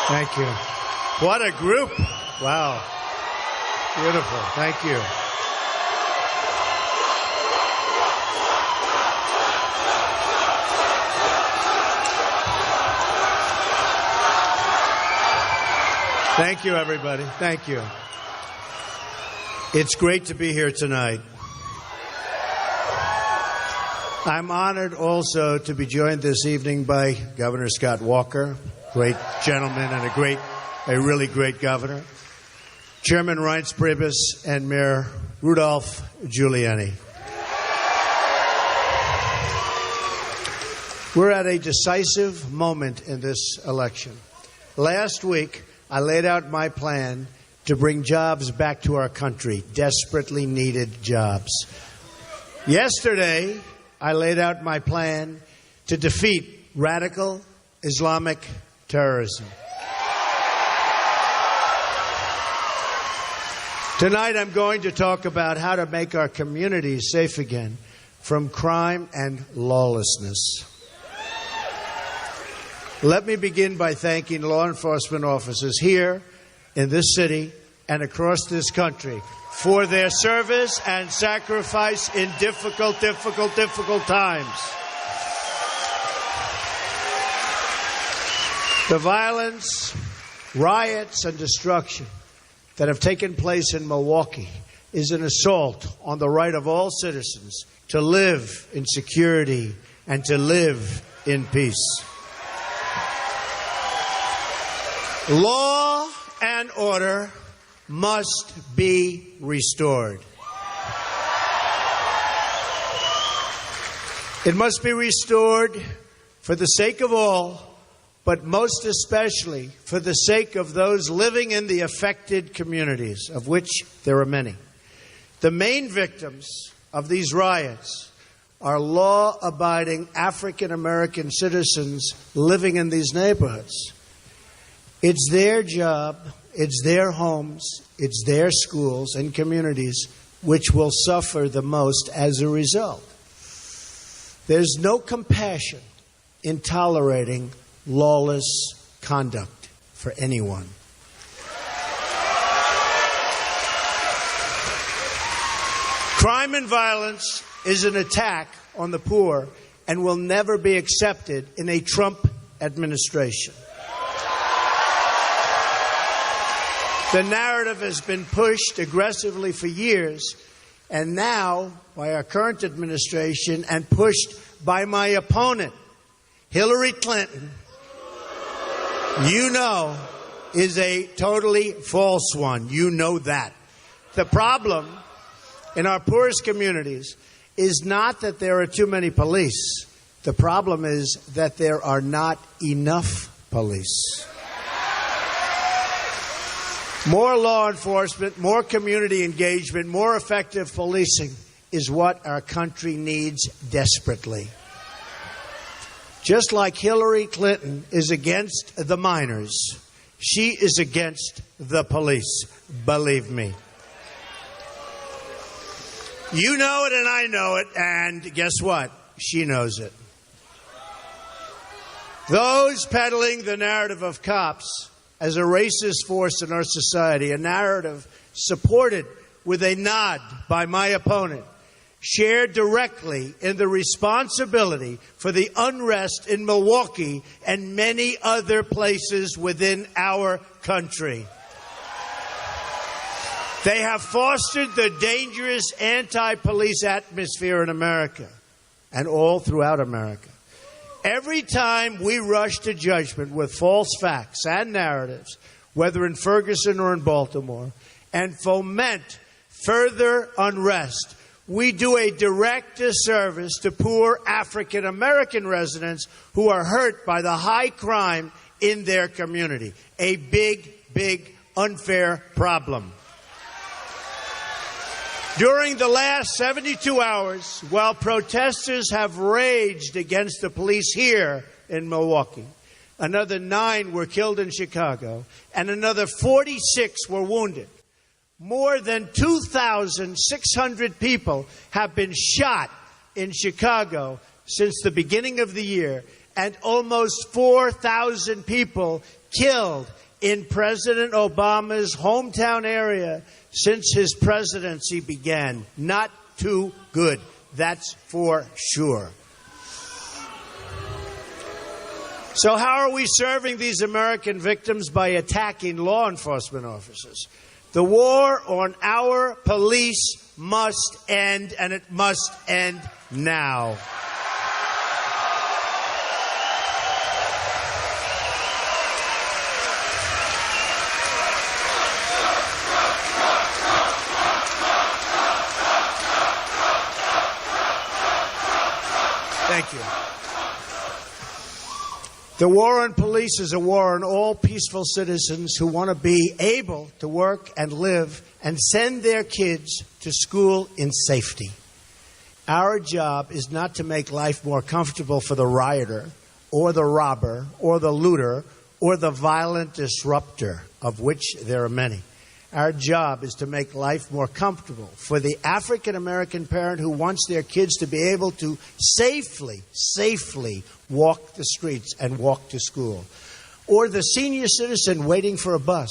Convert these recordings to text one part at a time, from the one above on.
Thank you. What a group. Wow. Beautiful. Thank you. Thank you, everybody. Thank you. It's great to be here tonight. I'm honored also to be joined this evening by Governor Scott Walker, great gentleman and a really great governor, Chairman Reince Priebus, and Mayor Rudolph Giuliani. We're at a decisive moment in this election. Last week, I laid out my plan to bring jobs back to our country, desperately needed jobs. Yesterday, I laid out my plan to defeat radical Islamic terrorism. Tonight, I'm going to talk about how to make our communities safe again from crime and lawlessness. Let me begin by thanking law enforcement officers here in this city and across this country for their service and sacrifice in difficult times. The violence, riots, and destruction that have taken place in Milwaukee is an assault on the right of all citizens to live in security and to live in peace. Law and order must be restored. It must be restored for the sake of all, but most especially for the sake of those living in the affected communities, of which there are many. The main victims of these riots are law-abiding African-American citizens living in these neighborhoods. It's their job, it's their homes, it's their schools and communities which will suffer the most as a result. There's no compassion in tolerating lawless conduct for anyone. Crime and violence is an attack on the poor and will never be accepted in a Trump administration. The narrative has been pushed aggressively for years, and now by our current administration and pushed by my opponent, Hillary Clinton, you know, is a totally false one. You know that. The problem in our poorest communities is not that there are too many police. The problem is that there are not enough police. More law enforcement, more community engagement, more effective policing is what our country needs desperately. Just like Hillary Clinton is against the minors, she is against the police, believe me. You know it and I know it, and guess what? She knows it. Those peddling the narrative of cops as a racist force in our society, a narrative supported with a nod by my opponent, shared directly in the responsibility for the unrest in Milwaukee and many other places within our country. They have fostered the dangerous anti-police atmosphere in America and all throughout America. Every time we rush to judgment with false facts and narratives, whether in Ferguson or in Baltimore, and foment further unrest, we do a direct disservice to poor African-American residents who are hurt by the high crime in their community. A big, unfair problem. During the last 72 hours, while protesters have raged against the police here in Milwaukee, another 9 were killed in Chicago, and another 46 were wounded. More than 2,600 people have been shot in Chicago since the beginning of the year, and almost 4,000 people killed in President Obama's hometown area since his presidency began. Not too good, that's for sure. So how are we serving these American victims? By attacking law enforcement officers. The war on our police must end, and it must end now. Thank you. The war on police is a war on all peaceful citizens who want to be able to work and live and send their kids to school in safety. Our job is not to make life more comfortable for the rioter or the robber or the looter or the violent disruptor, of which there are many. Our job is to make life more comfortable for the African-American parent who wants their kids to be able to safely walk the streets and walk to school, or the senior citizen waiting for a bus,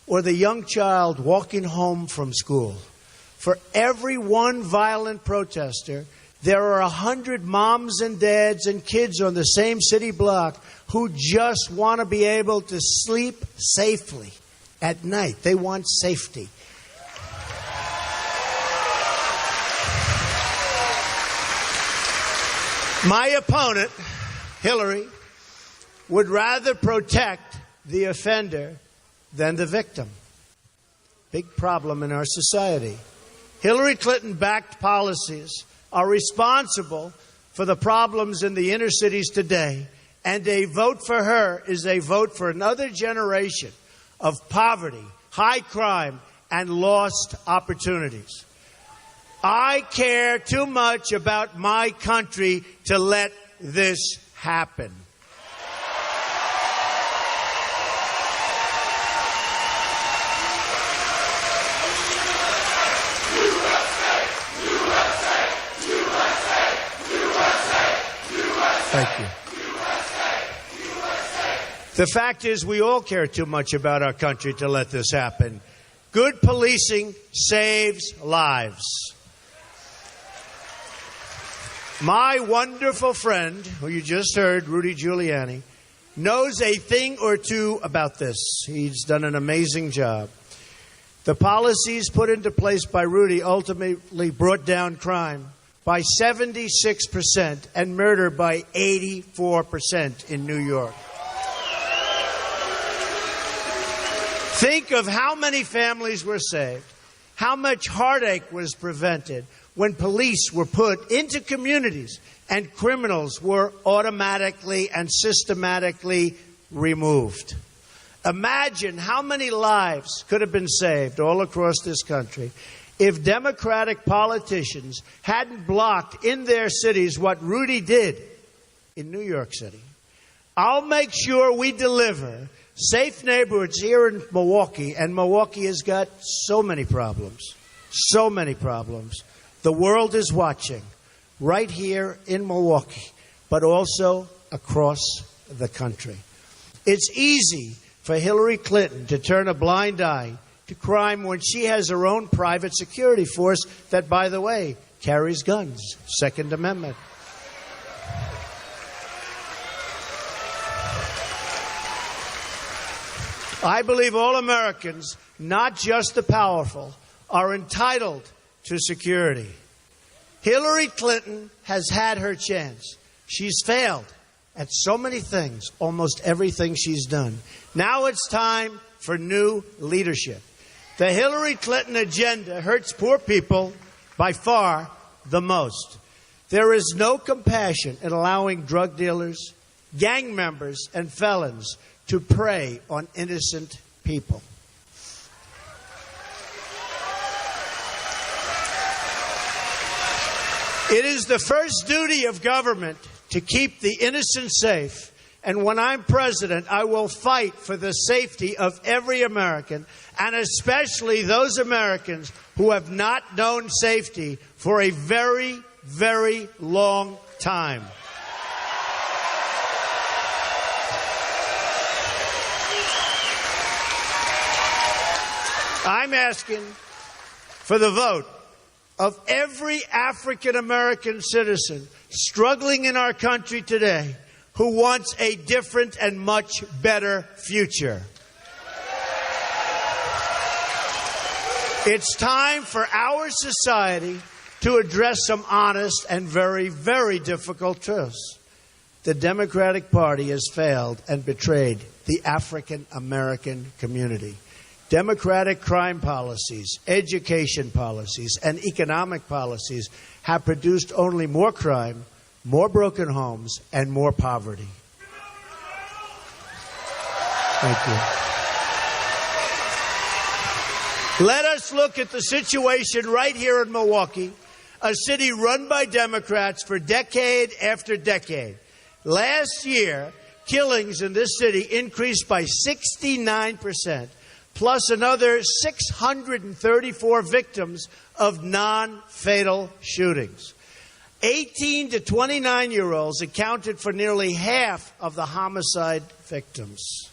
or the young child walking home from school. For every one violent protester, there are 100 moms and dads and kids on the same city block who just want to be able to sleep safely at night. They want safety. My opponent, Hillary, would rather protect the offender than the victim. Big problem in our society. Hillary Clinton-backed policies are responsible for the problems in the inner cities today, and a vote for her is a vote for another generation of poverty, high crime, and lost opportunities. I care too much about my country to let this happen. Thank you. The fact is, we all care too much about our country to let this happen. Good policing saves lives. My wonderful friend, who you just heard, Rudy Giuliani, knows a thing or two about this. He's done an amazing job. The policies put into place by Rudy ultimately brought down crime by 76% and murder by 84% in New York. Think of how many families were saved, how much heartache was prevented when police were put into communities and criminals were automatically and systematically removed. Imagine how many lives could have been saved all across this country if Democratic politicians hadn't blocked in their cities what Rudy did in New York City. I'll make sure we deliver safe neighborhoods here in Milwaukee, and Milwaukee has got so many problems. So many problems. The world is watching right here in Milwaukee, but also across the country. It's easy for Hillary Clinton to turn a blind eye to crime when she has her own private security force that, by the way, carries guns. Second Amendment. I believe all Americans, not just the powerful, are entitled to security. Hillary Clinton has had her chance. She's failed at so many things, almost everything she's done. Now it's time for new leadership. The Hillary Clinton agenda hurts poor people by far the most. There is no compassion in allowing drug dealers, gang members, and felons to prey on innocent people. It is the first duty of government to keep the innocent safe. And when I'm president, I will fight for the safety of every American, and especially those Americans who have not known safety for a very, very long time. I'm asking for the vote of every African American citizen struggling in our country today who wants a different and much better future. It's time for our society to address some honest and very, very difficult truths. The Democratic Party has failed and betrayed the African American community. Democratic crime policies, education policies, and economic policies have produced only more crime, more broken homes, and more poverty. Thank you. Let us look at the situation right here in Milwaukee, a city run by Democrats for decade after decade. Last year, killings in this city increased by 69%, plus another 634 victims of non-fatal shootings. 18 to 29-year-olds accounted for nearly half of the homicide victims.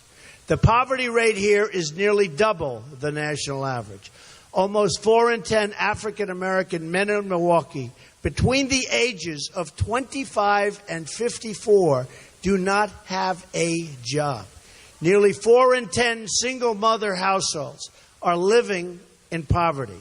The poverty rate here is nearly double the national average. Almost 4 in 10 African-American men in Milwaukee between the ages of 25 and 54 do not have a job. Nearly 4 in 10 single-mother households are living in poverty.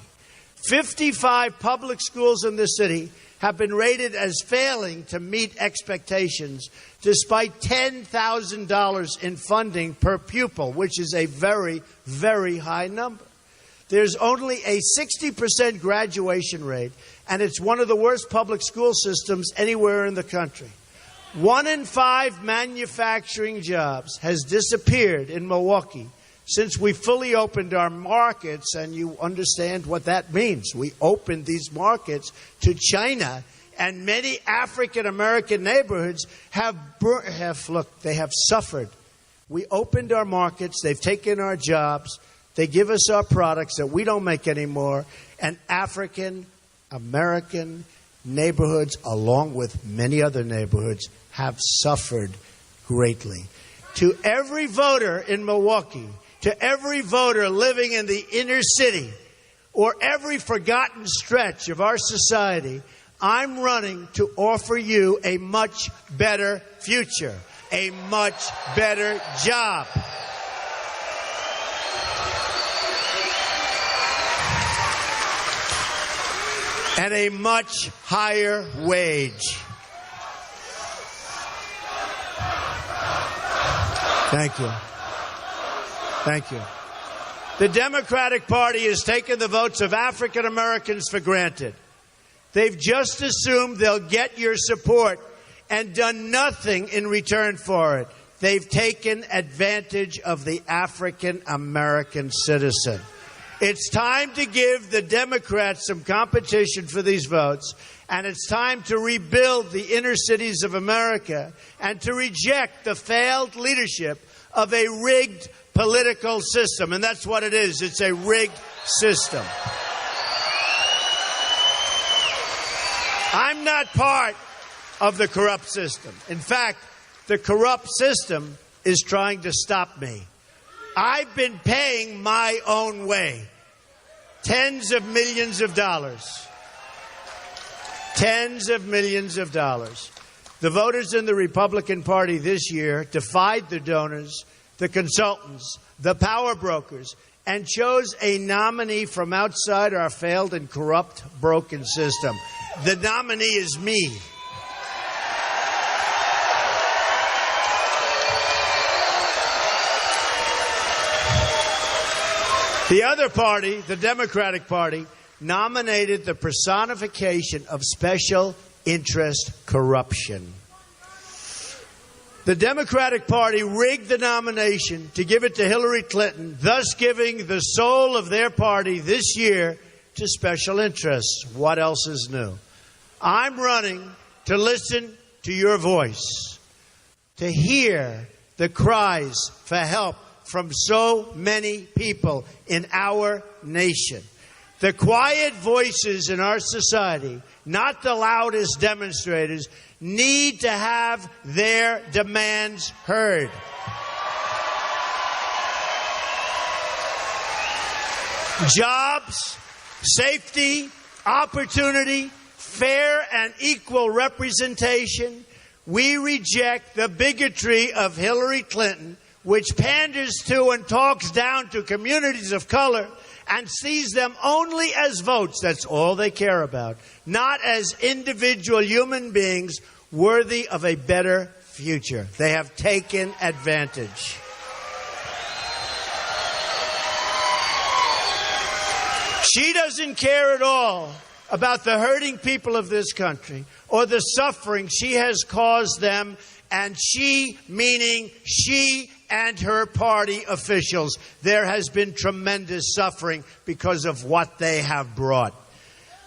55 public schools in this city have been rated as failing to meet expectations, despite $10,000 in funding per pupil, which is a very, very high number. There's only a 60% graduation rate, and it's one of the worst public school systems anywhere in the country. 1 in 5 manufacturing jobs has disappeared in Milwaukee since we fully opened our markets, and you understand what that means. We opened these markets to China, and many African-American neighborhoods have suffered. We opened our markets, they've taken our jobs, they give us our products that we don't make anymore, and African-American neighborhoods, along with many other neighborhoods, have suffered greatly. To every voter in Milwaukee, to every voter living in the inner city or every forgotten stretch of our society, I'm running to offer you a much better future, a much better job. And a much higher wage. Thank you. Thank you. The Democratic Party has taken the votes of African Americans for granted. They've just assumed they'll get your support and done nothing in return for it. They've taken advantage of the African American citizen. It's time to give the Democrats some competition for these votes, and it's time to rebuild the inner cities of America and to reject the failed leadership of a rigged political system. And that's what it is. It's a rigged system. I'm not part of the corrupt system. In fact, the corrupt system is trying to stop me. I've been paying my own way. Tens of millions of dollars. Tens of millions of dollars. The voters in the Republican Party this year defied the donors, the consultants, the power brokers, and chose a nominee from outside our failed and corrupt, broken system. The nominee is me. The other party, the Democratic Party, nominated the personification of special interest corruption. The Democratic Party rigged the nomination to give it to Hillary Clinton, thus giving the soul of their party this year to special interests. What else is new? I'm running to listen to your voice, to hear the cries for help from so many people in our nation. The quiet voices in our society, not the loudest demonstrators, need to have their demands heard. jobs, safety, opportunity, fair and equal representation. We reject the bigotry of Hillary Clinton, which panders to and talks down to communities of color and sees them only as votes. That's all they care about, not as individual human beings worthy of a better future. They have taken advantage. She doesn't care at all about the hurting people of this country or the suffering she has caused them, and she, meaning she and her party officials. There has been tremendous suffering because of what they have brought.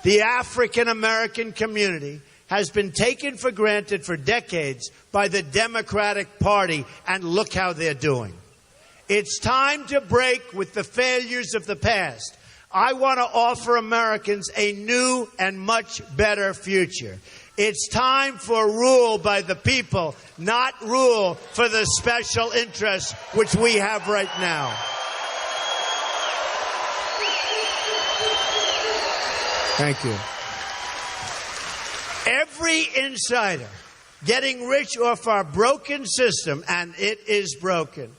The African American community has been taken for granted for decades by the Democratic Party, and look how they're doing. It's time to break with the failures of the past. I want to offer Americans a new and much better future. It's time for rule by the people, not rule for the special interests which we have right now. Thank you. Every insider getting rich off our broken system, and it is broken,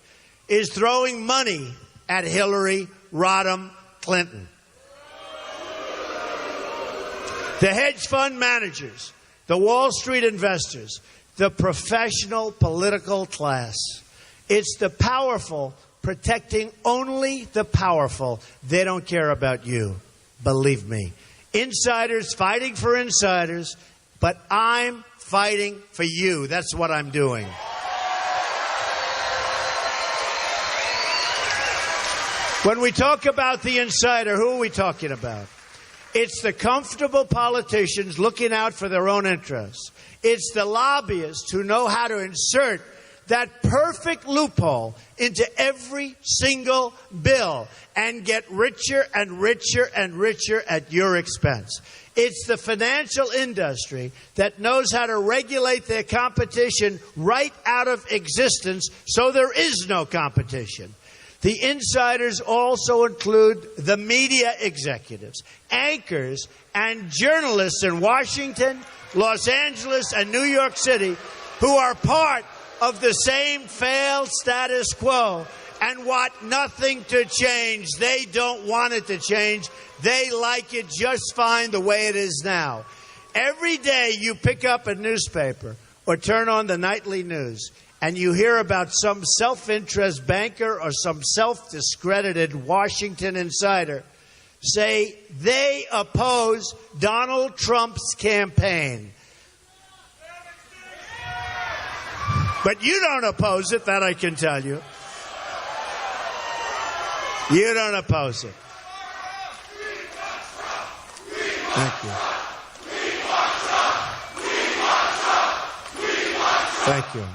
is throwing money at Hillary Rodham Clinton. The hedge fund managers, the Wall Street investors, the professional political class. It's the powerful protecting only the powerful. They don't care about you. Believe me. Insiders fighting for insiders, but I'm fighting for you. That's what I'm doing. When we talk about the insider, who are we talking about? It's the comfortable politicians looking out for their own interests. It's the lobbyists who know how to insert that perfect loophole into every single bill and get richer and richer and richer at your expense. It's the financial industry that knows how to regulate their competition right out of existence so there is no competition. The insiders also include the media executives, anchors, and journalists in Washington, Los Angeles, and New York City who are part of the same failed status quo and want nothing to change. They don't want it to change. They like it just fine the way it is now. Every day you pick up a newspaper or turn on the nightly news, and you hear about some self-interest banker or some self-discredited Washington insider say they oppose Donald Trump's campaign. But you don't oppose it, that I can tell you. You don't oppose it. Thank you. Thank you.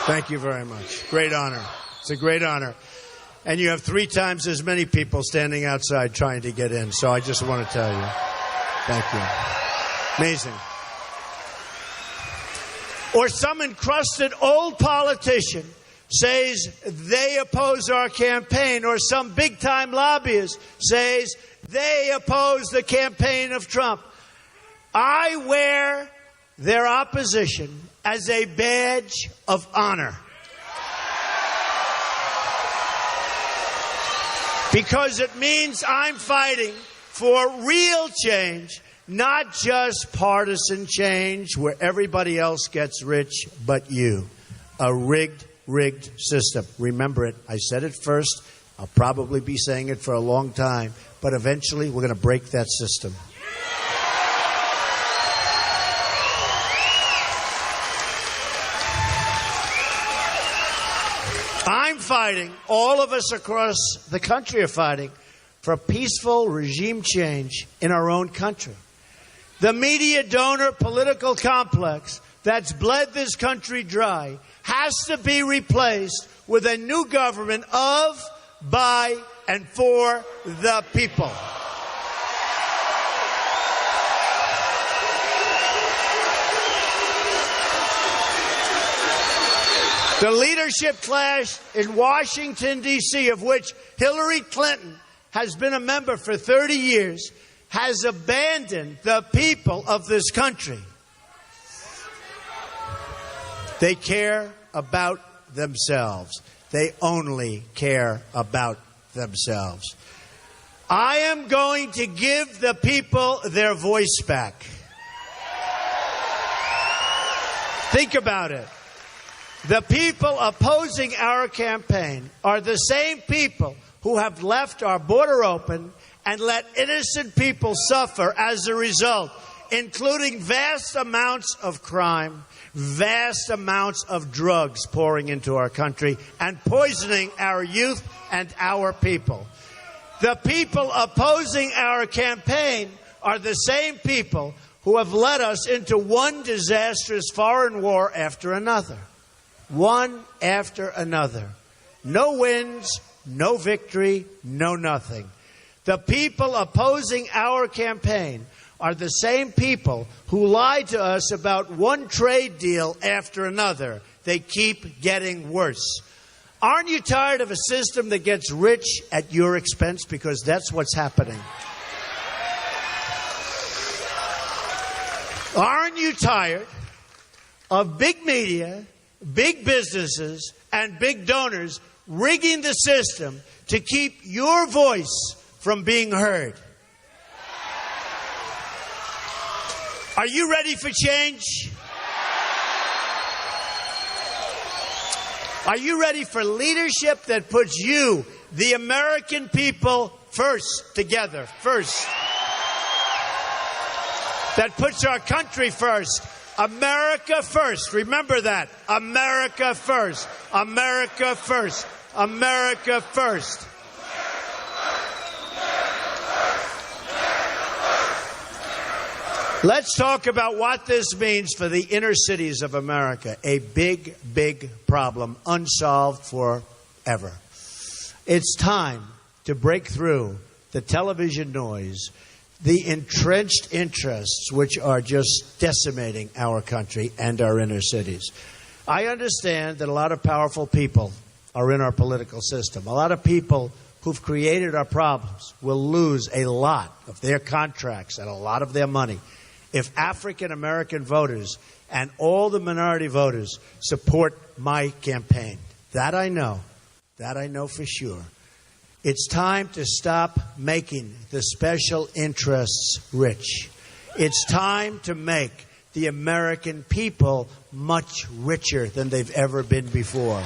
Thank you very much. Great honor. It's a great honor. And you have 3 times as many people standing outside trying to get in. So I just want to tell you. Thank you. Amazing. Or some encrusted old politician says they oppose our campaign. Or some big-time lobbyist says they oppose the campaign of Trump. I wear their opposition as a badge of honor. Because it means I'm fighting for real change, not just partisan change where everybody else gets rich but you. A rigged system. Remember it. I said it first. I'll probably be saying it for a long time. But eventually we're going to break that system. I'm fighting, all of us across the country are fighting, for a peaceful regime change in our own country. The media donor political complex that's bled this country dry has to be replaced with a new government of, by, and for the people. The leadership class in Washington, D.C., of which Hillary Clinton has been a member for 30 years, has abandoned the people of this country. They care about themselves. They only care about themselves. I am going to give the people their voice back. Think about it. The people opposing our campaign are the same people who have left our border open and let innocent people suffer as a result, including vast amounts of crime, vast amounts of drugs pouring into our country and poisoning our youth and our people. The people opposing our campaign are the same people who have led us into one disastrous foreign war after another. One after another. No wins, no victory, no nothing. The people opposing our campaign are the same people who lied to us about one trade deal after another. They keep getting worse. Aren't you tired of a system that gets rich at your expense? Because that's what's happening. Aren't you tired of big media, big businesses, and big donors rigging the system to keep your voice from being heard? Are you ready for change? Are you ready for leadership that puts you, the American people, first, together, first? That puts our country first. America first. Remember that. America first. America first. America first. Let's talk about what this means for the inner cities of America. A big, big problem, unsolved forever. It's time to break through the television noise, the entrenched interests which are just decimating our country and our inner cities. I understand that a lot of powerful people are in our political system. A lot of people who've created our problems will lose a lot of their contracts and a lot of their money if African American voters and all the minority voters support my campaign. That I know. That I know for sure. It's time to stop making the special interests rich. It's time to make the American people much richer than they've ever been before.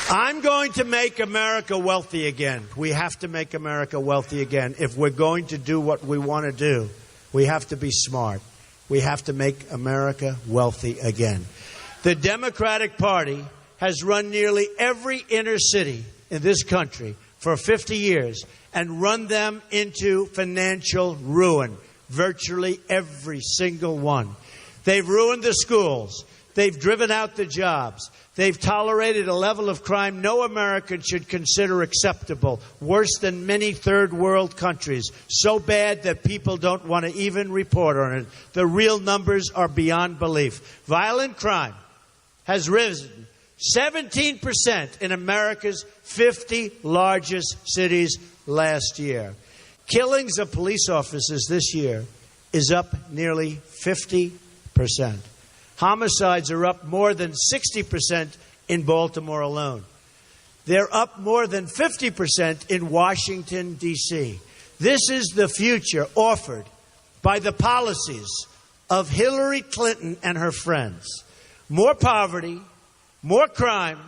I'm going to make America wealthy again. We have to make America wealthy again. If we're going to do what we want to do, we have to be smart. We have to make America wealthy again. The Democratic Party has run nearly every inner city in this country for 50 years and run them into financial ruin, virtually every single one. They've ruined the schools. They've driven out the jobs. They've tolerated a level of crime no American should consider acceptable, worse than many third world countries, so bad that people don't want to even report on it. The real numbers are beyond belief. Violent crime has risen 17% in America's 50 largest cities last year. Killings of police officers this year is up nearly 50%. Homicides are up more than 60% in Baltimore alone. They're up more than 50% in Washington, D.C. This is the future offered by the policies of Hillary Clinton and her friends. More poverty, more crime,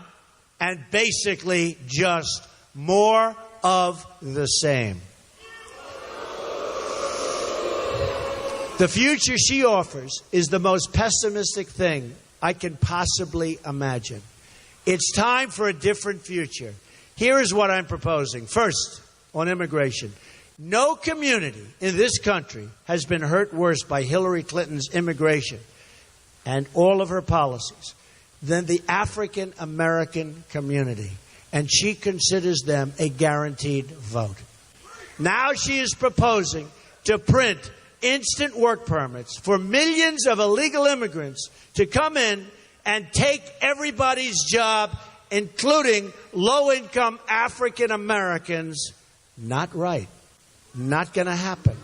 and basically just more of the same. The future she offers is the most pessimistic thing I can possibly imagine. It's time for a different future. Here is what I'm proposing. First, on immigration. No community in this country has been hurt worse by Hillary Clinton's immigration and all of her policies than the African American community. And she considers them a guaranteed vote. Now she is proposing to print instant work permits for millions of illegal immigrants to come in and take everybody's job, including low-income African Americans. Not right. Not going to happen.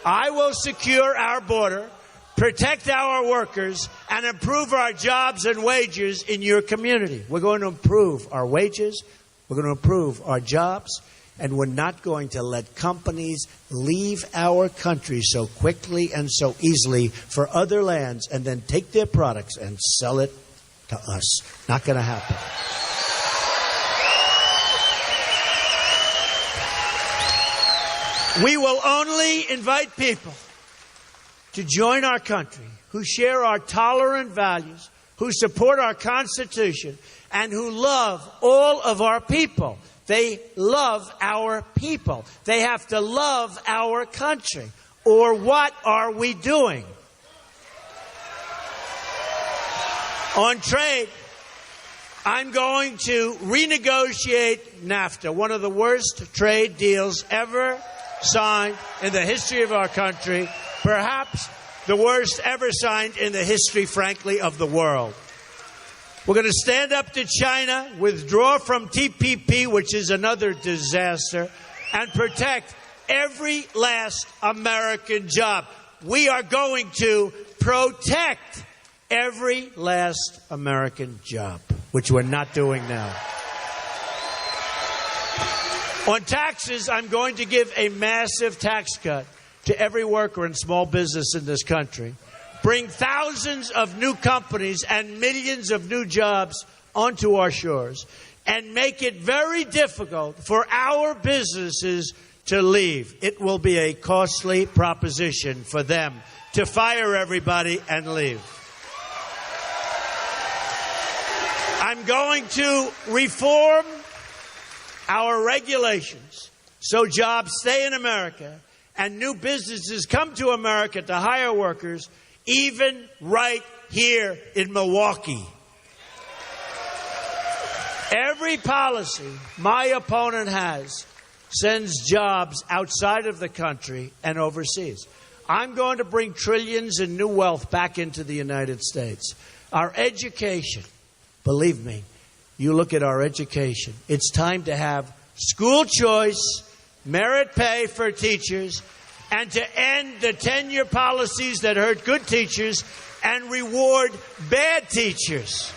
I will secure our border, protect our workers, and improve our jobs and wages in your community. We're going to improve our wages. We're going to improve our jobs. And we're not going to let companies leave our country so quickly and so easily for other lands and then take their products and sell it to us. Not going to happen. We will only invite people to join our country who share our tolerant values, who support our Constitution, and who love all of our people. They love our people. They have to love our country. Or what are we doing? On trade, I'm going to renegotiate NAFTA, one of the worst trade deals ever signed in the history of our country, perhaps the worst ever signed in the history, frankly, of the world. We're going to stand up to China, withdraw from TPP, which is another disaster, and protect every last American job. We are going to protect every last American job, which we're not doing now. On taxes, I'm going to give a massive tax cut to every worker and small business in this country. Bring thousands of new companies and millions of new jobs onto our shores, and make it very difficult for our businesses to leave. It will be a costly proposition for them to fire everybody and leave. I'm going to reform our regulations so jobs stay in America and new businesses come to America to hire workers, even right here in Milwaukee. Every policy my opponent has sends jobs outside of the country and overseas. I'm going to bring trillions in new wealth back into the United States. Our education, believe me, you look at our education, it's time to have school choice, merit pay for teachers, and to end the tenure policies that hurt good teachers and reward bad teachers.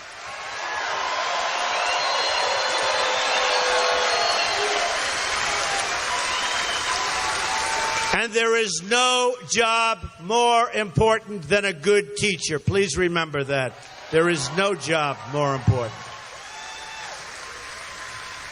And there is no job more important than a good teacher. Please remember that. There is no job more important.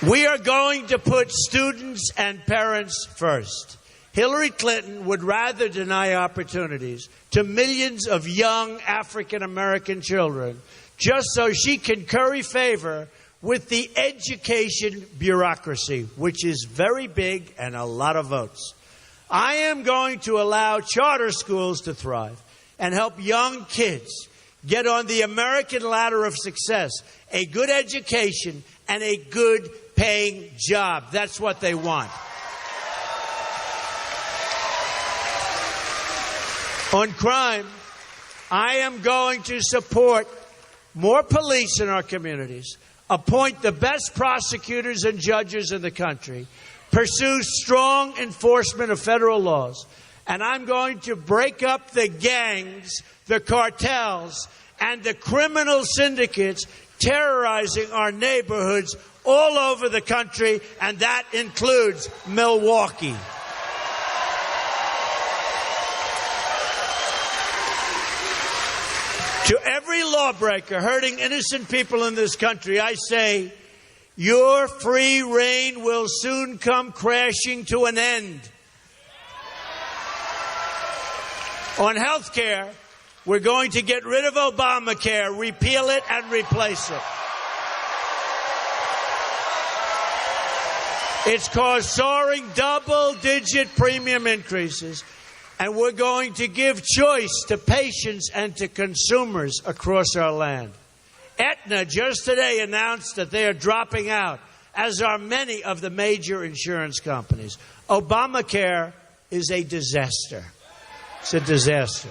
We are going to put students and parents first. Hillary Clinton would rather deny opportunities to millions of young African-American children just so she can curry favor with the education bureaucracy, which is very big and a lot of votes. I am going to allow charter schools to thrive and help young kids get on the American ladder of success, a good education and a good paying job. That's what they want. On crime, I am going to support more police in our communities, appoint the best prosecutors and judges in the country, pursue strong enforcement of federal laws, and I'm going to break up the gangs, the cartels, and the criminal syndicates terrorizing our neighborhoods all over the country, and that includes Milwaukee. To every lawbreaker hurting innocent people in this country, I say, your free reign will soon come crashing to an end. On health care, we're going to get rid of Obamacare, repeal it, and replace it. It's caused soaring double-digit premium increases, and we're going to give choice to patients and to consumers across our land. Aetna just today announced that they are dropping out, as are many of the major insurance companies. Obamacare is a disaster. It's a disaster.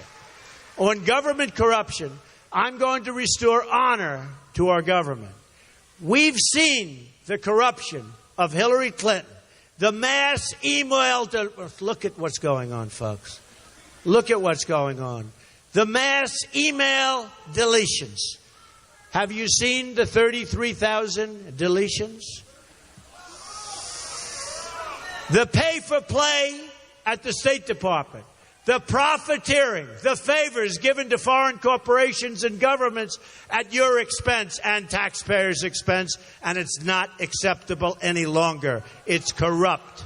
On government corruption, I'm going to restore honor to our government. We've seen the corruption of Hillary Clinton, the mass email. Look at what's going on, folks. Look at what's going on. The mass email deletions. Have you seen the 33,000 deletions? The pay-for-play at the State Department. The profiteering, the favors given to foreign corporations and governments at your expense and taxpayers' expense, and it's not acceptable any longer. It's corrupt.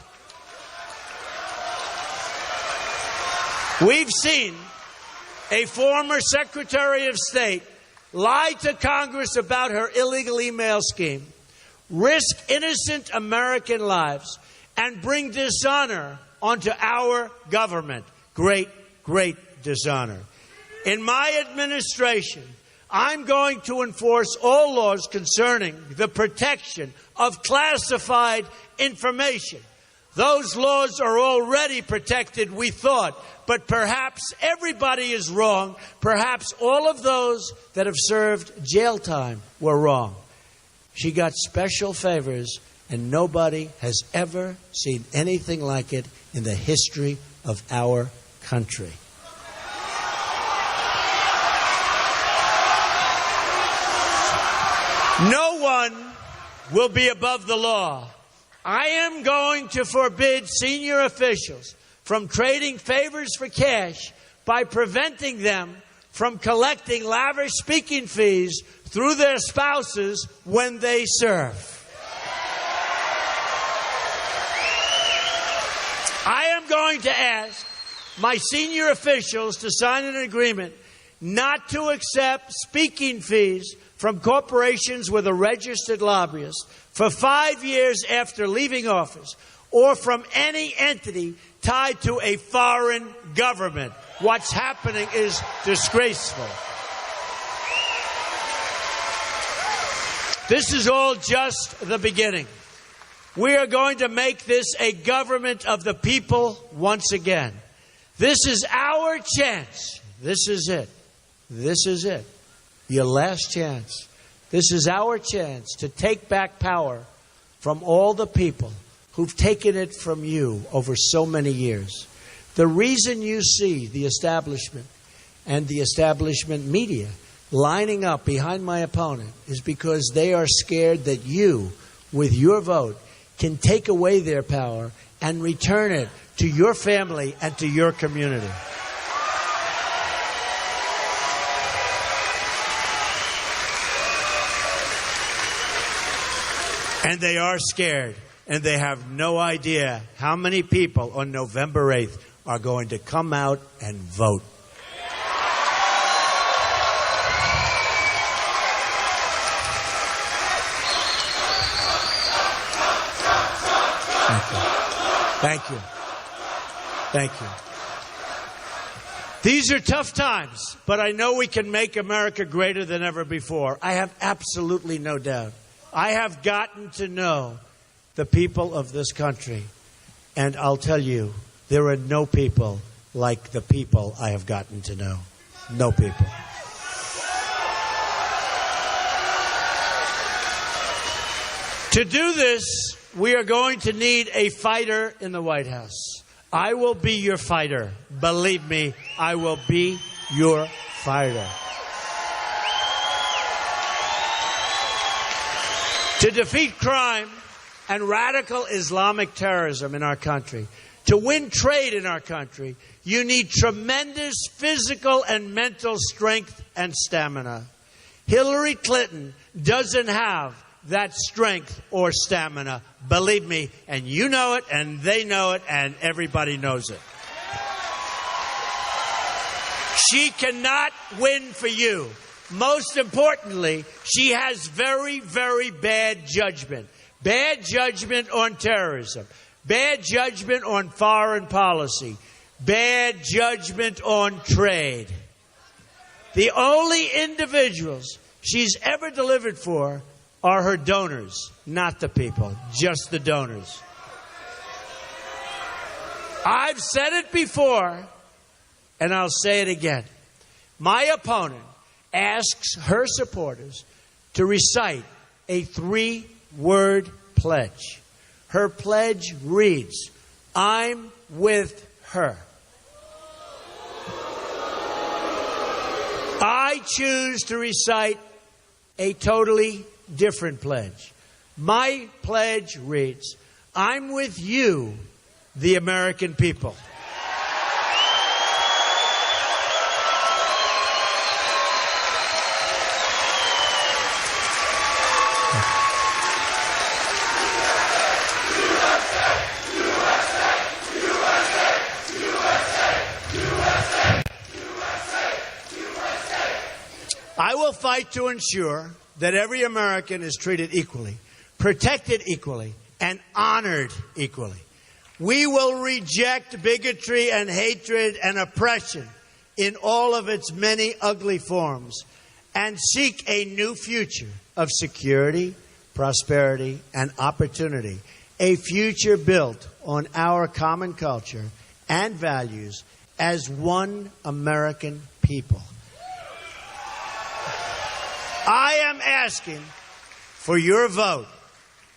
We've seen a former Secretary of State lie to Congress about her illegal email scheme, risk innocent American lives, and bring dishonor onto our government. Great, great dishonor. In my administration, I'm going to enforce all laws concerning the protection of classified information. Those laws are already protected, we thought, but perhaps everybody is wrong. Perhaps all of those that have served jail time were wrong. She got special favors, and nobody has ever seen anything like it in the history of our country. No one will be above the law. I am going to forbid senior officials from trading favors for cash by preventing them from collecting lavish speaking fees through their spouses when they serve. I am going to ask my senior officials to sign an agreement not to accept speaking fees from corporations with a registered lobbyist for 5 years after leaving office, or from any entity tied to a foreign government. What's happening is disgraceful. This is all just the beginning. We are going to make this a government of the people once again. This is our chance. This is it. This is it. Your last chance. This is our chance to take back power from all the people who've taken it from you over so many years. The reason you see the establishment and the establishment media lining up behind my opponent is because they are scared that you, with your vote, can take away their power and return it to your family and to your community. And they are scared, and they have no idea how many people on November 8th are going to come out and vote. Thank you. Thank you. These are tough times, but I know we can make America greater than ever before. I have absolutely no doubt. I have gotten to know the people of this country, and I'll tell you, there are no people like the people I have gotten to know. No people. To do this, we are going to need a fighter in the White House. I will be your fighter. Believe me, I will be your fighter. To defeat crime and radical Islamic terrorism in our country, to win trade in our country, you need tremendous physical and mental strength and stamina. Hillary Clinton doesn't have that strength or stamina. Believe me, and you know it, and they know it, and everybody knows it. She cannot win for you. Most importantly, she has very, very bad judgment. Bad judgment on terrorism. Bad judgment on foreign policy. Bad judgment on trade. The only individuals she's ever delivered for are her donors, not the people, just the donors. I've said it before, and I'll say it again. My opponent asks her supporters to recite a 3-word pledge. Her pledge reads, I'm with her. I choose to recite a totally different pledge. My pledge reads, I'm with you, the American people. I will fight to ensure that every American is treated equally, protected equally, and honored equally. We will reject bigotry and hatred and oppression in all of its many ugly forms and seek a new future of security, prosperity, and opportunity, a future built on our common culture and values as one American people. I am asking for your vote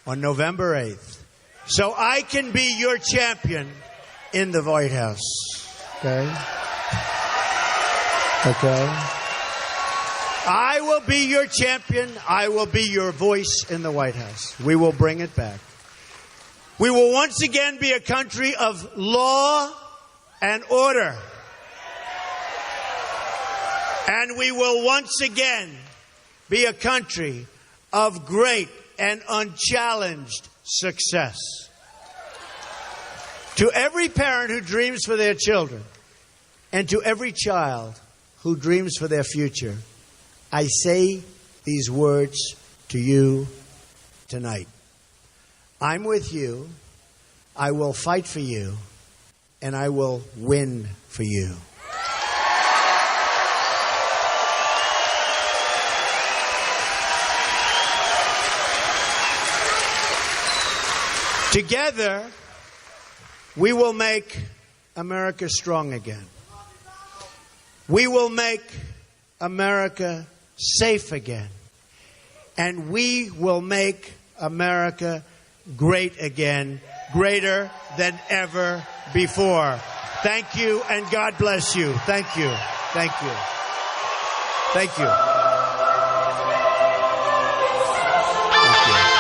on November 8th so I can be your champion in the White House. Okay? Okay? I will be your champion. I will be your voice in the White House. We will bring it back. We will once again be a country of law and order. And we will once again be a country of great and unchallenged success. To every parent who dreams for their children, and to every child who dreams for their future, I say these words to you tonight. I'm with you, I will fight for you, and I will win for you. Together, we will make America strong again. We will make America safe again. And we will make America great again, greater than ever before. Thank you, and God bless you. Thank you. Thank you. Thank you. Thank you.